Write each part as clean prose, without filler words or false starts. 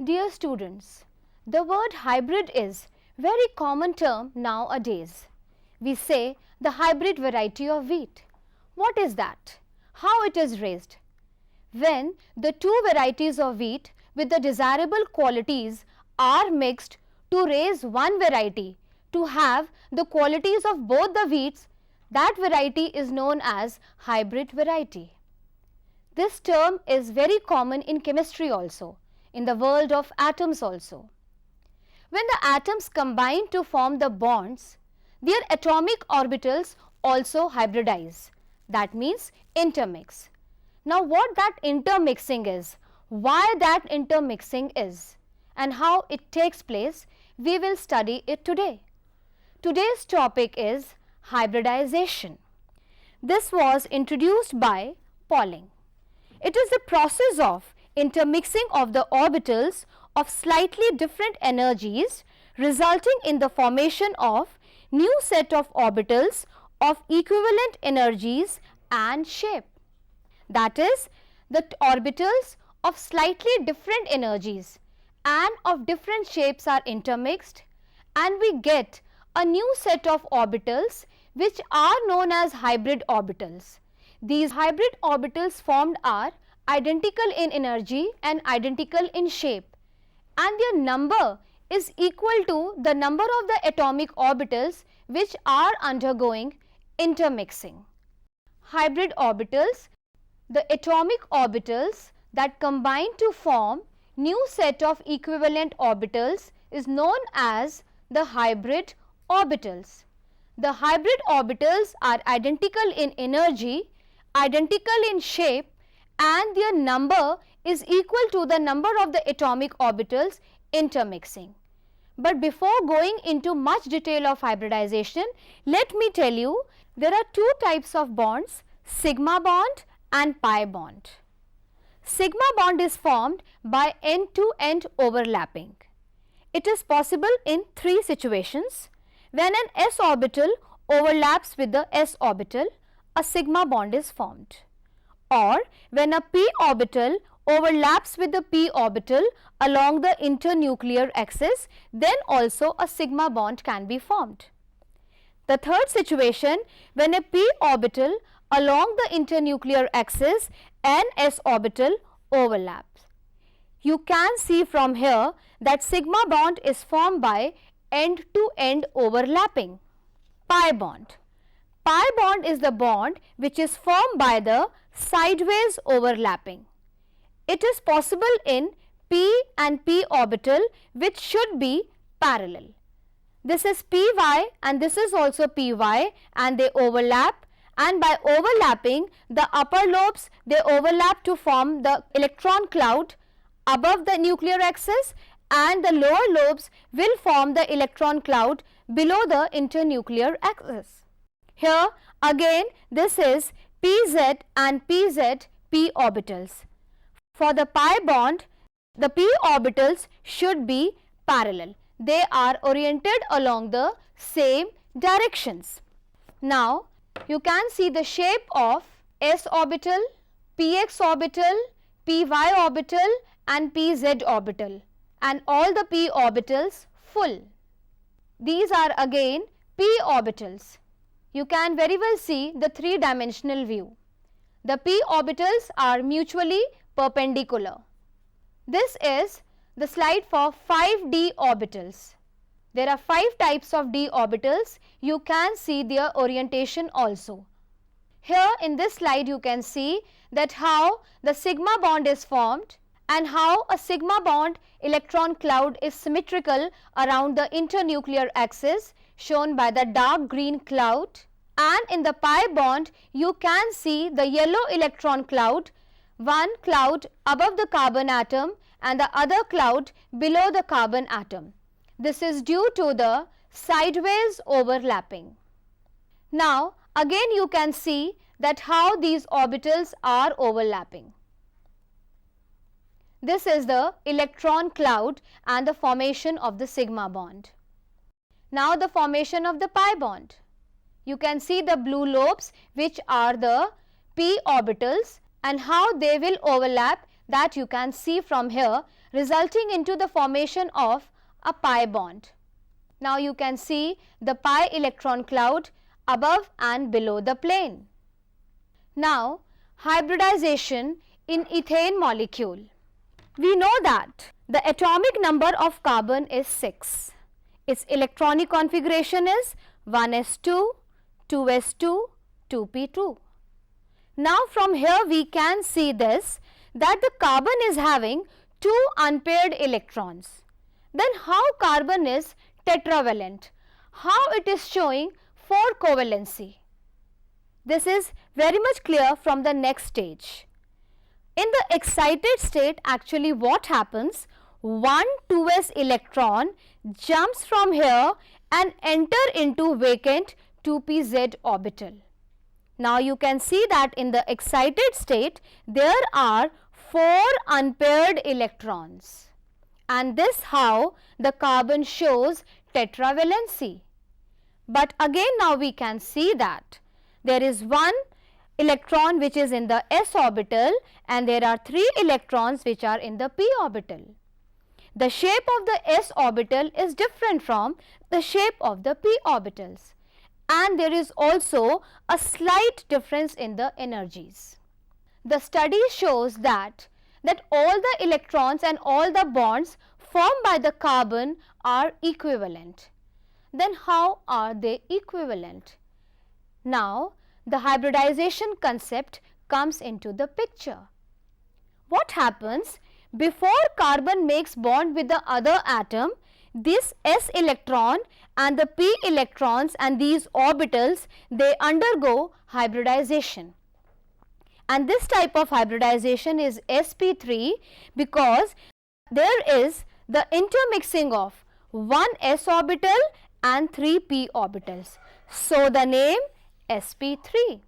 Dear students, the word hybrid is very common term nowadays. We say the hybrid variety of wheat. What is that? How it is raised? When the two varieties of wheat with the desirable qualities are mixed to raise one variety to have the qualities of both the wheats, that variety is known as hybrid variety. This term is very common in chemistry also, in the world of atoms also. When the atoms combine to form the bonds, their atomic orbitals also hybridize. That means intermix. Now what that intermixing is, why that intermixing is, and how it takes place, we will study it today. Today's topic is hybridization. This was introduced by Pauling. It is the process of intermixing of the orbitals of slightly different energies resulting in the formation of new set of orbitals of equivalent energies and shape. That is, the orbitals of slightly different energies and of different shapes are intermixed and we get a new set of orbitals which are known as hybrid orbitals. These hybrid orbitals formed are identical in energy and identical in shape, and their number is equal to the number of the atomic orbitals which are undergoing intermixing. Hybrid orbitals, the atomic orbitals that combine to form new set of equivalent orbitals, is known as the hybrid orbitals. The hybrid orbitals are identical in energy, identical in shape, and their number is equal to the number of the atomic orbitals intermixing. But before going into much detail of hybridization, let me tell you there are two types of bonds, sigma bond and pi bond. Sigma bond is formed by end-to-end overlapping. It is possible in three situations. When an s orbital overlaps with the s orbital, a sigma bond is formed. Or when a p orbital overlaps with the p orbital along the internuclear axis, then also a sigma bond can be formed. The third situation, when a p orbital along the internuclear axis and s orbital overlaps. You can see from here that sigma bond is formed by end-to-end overlapping. Pi bond. Pi bond is the bond which is formed by the sideways overlapping. It is possible in p and p orbital which should be parallel. This is py and this is also py and they overlap, and by overlapping the upper lobes they overlap to form the electron cloud above the nuclear axis, and the lower lobes will form the electron cloud below the internuclear axis. Here again this is pz and pz p orbitals. For the pi bond, the p orbitals should be parallel. They are oriented along the same directions. Now you can see the shape of s orbital, px orbital, py orbital and pz orbital, and all the p orbitals full. These are again p orbitals. You can very well see the three-dimensional view. The p orbitals are mutually perpendicular. This is the slide for 5d orbitals. There are 5 types of d orbitals. You can see their orientation also. Here in this slide you can see that how the sigma bond is formed and how a sigma bond electron cloud is symmetrical around the internuclear axis, shown by the dark green cloud, and in the pi bond you can see the yellow electron cloud, one cloud above the carbon atom and the other cloud below the carbon atom. This is due to the sideways overlapping. Now again you can see that how these orbitals are overlapping. This is the electron cloud and the formation of the sigma bond. Now the formation of the pi bond. You can see the blue lobes which are the p orbitals and how they will overlap, that you can see from here resulting into the formation of a pi bond. Now you can see the pi electron cloud above and below the plane. Now hybridization in ethane molecule. We know that the atomic number of carbon is 6. Its electronic configuration is 1s2, 2s2, 2p2. Now from here we can see this, that the carbon is having 2 unpaired electrons. Then how carbon is tetravalent? How it is showing 4 covalency? This is very much clear from the next stage. In the excited state, actually what happens, one 2s electron jumps from here and enter into vacant 2pz orbital. Now you can see that in the excited state there are 4 unpaired electrons, and this how the carbon shows tetravalency. But again now we can see that there is one electron which is in the s orbital and there are 3 electrons which are in the p orbital. The shape of the s orbital is different from the shape of the p orbitals, and there is also a slight difference in the energies. The study shows that all the electrons and all the bonds formed by the carbon are equivalent. Then how are they equivalent? Now the hybridization concept comes into the picture. What happens before carbon makes bond with the other atom? This s electron and the p electrons and these orbitals, they undergo hybridization. And this type of hybridization is sp3 because there is the intermixing of one s orbital and 3 p orbitals. So the name sp3.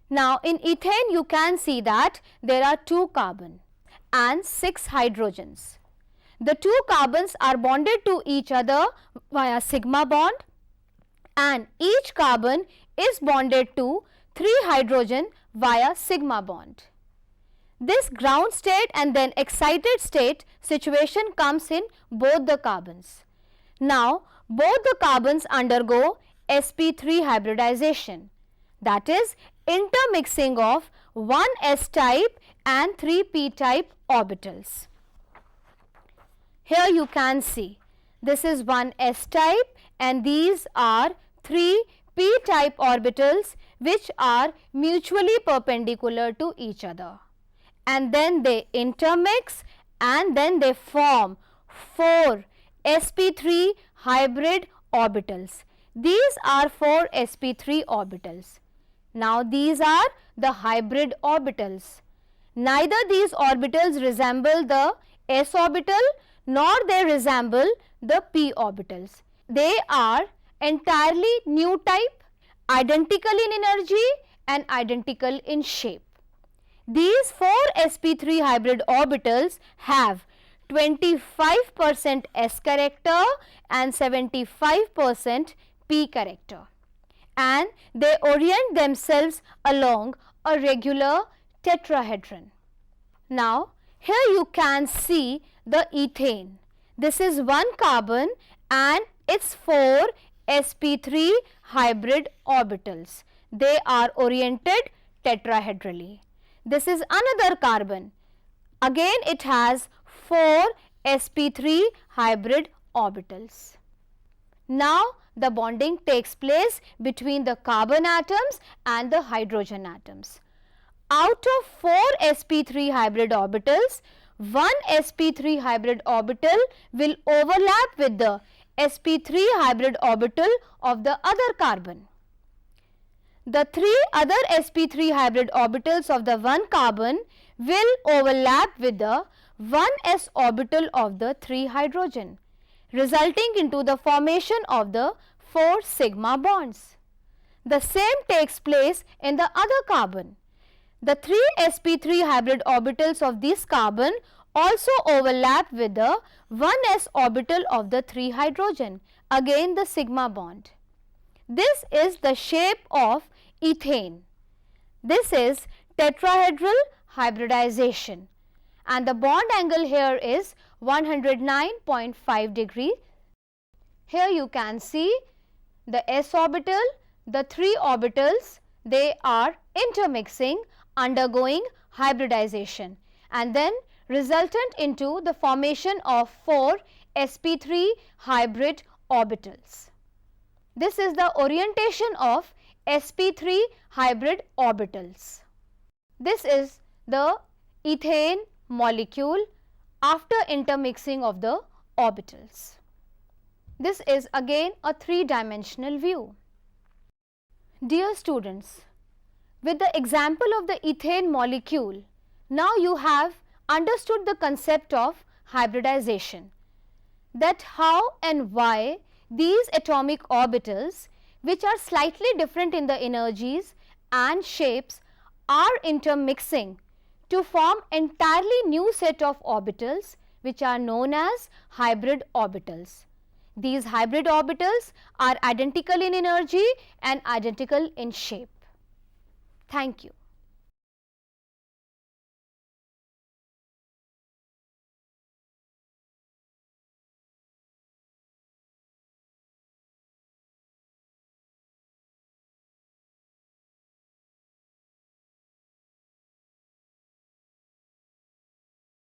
Now in ethane you can see that there are 2 carbon and 6 hydrogens. The 2 carbons are bonded to each other via sigma bond, and each carbon is bonded to 3 hydrogen via sigma bond. This ground state and then excited state situation comes in both the carbons. Now both the carbons undergo sp3 hybridization, that is intermixing of one s type and 3 p type orbitals. Here you can see this is one s type and these are 3 p type orbitals which are mutually perpendicular to each other, and then they intermix and then they form 4 sp3 hybrid orbitals. These are 4 sp3 orbitals. Now these are the hybrid orbitals. Neither these orbitals resemble the s orbital nor they resemble the p orbitals. They are entirely new type, identical in energy and identical in shape. These 4 sp3 hybrid orbitals have 25% s character and 75% p character, and they orient themselves along a regular tetrahedron. Now here you can see the ethane. This is one carbon and its 4 sp3 hybrid orbitals. They are oriented tetrahedrally. This is another carbon. Again it has 4 sp3 hybrid orbitals. Now the bonding takes place between the carbon atoms and the hydrogen atoms. Out of 4 sp3 hybrid orbitals, one sp3 hybrid orbital will overlap with the sp3 hybrid orbital of the other carbon. The 3 other sp3 hybrid orbitals of the one carbon will overlap with the 1s orbital of the 3 hydrogen, resulting into the formation of the 4 sigma bonds. The same takes place in the other carbon. The 3 sp3 hybrid orbitals of this carbon also overlap with the 1s orbital of the 3 hydrogen, again the sigma bond. This is the shape of ethane. This is tetrahedral hybridization, and the bond angle here is 109.5 degree. Here you can see the s orbital, the 3 orbitals, they are intermixing, undergoing hybridization, and then resultant into the formation of 4 sp3 hybrid orbitals. This is the orientation of sp3 hybrid orbitals. This is the ethane molecule after intermixing of the orbitals. This is again a 3-dimensional view. Dear students, with the example of the ethane molecule, now you have understood the concept of hybridization, that how and why these atomic orbitals, which are slightly different in the energies and shapes, are intermixing to form entirely new set of orbitals which are known as hybrid orbitals. These hybrid orbitals are identical in energy and identical in shape. Thank you.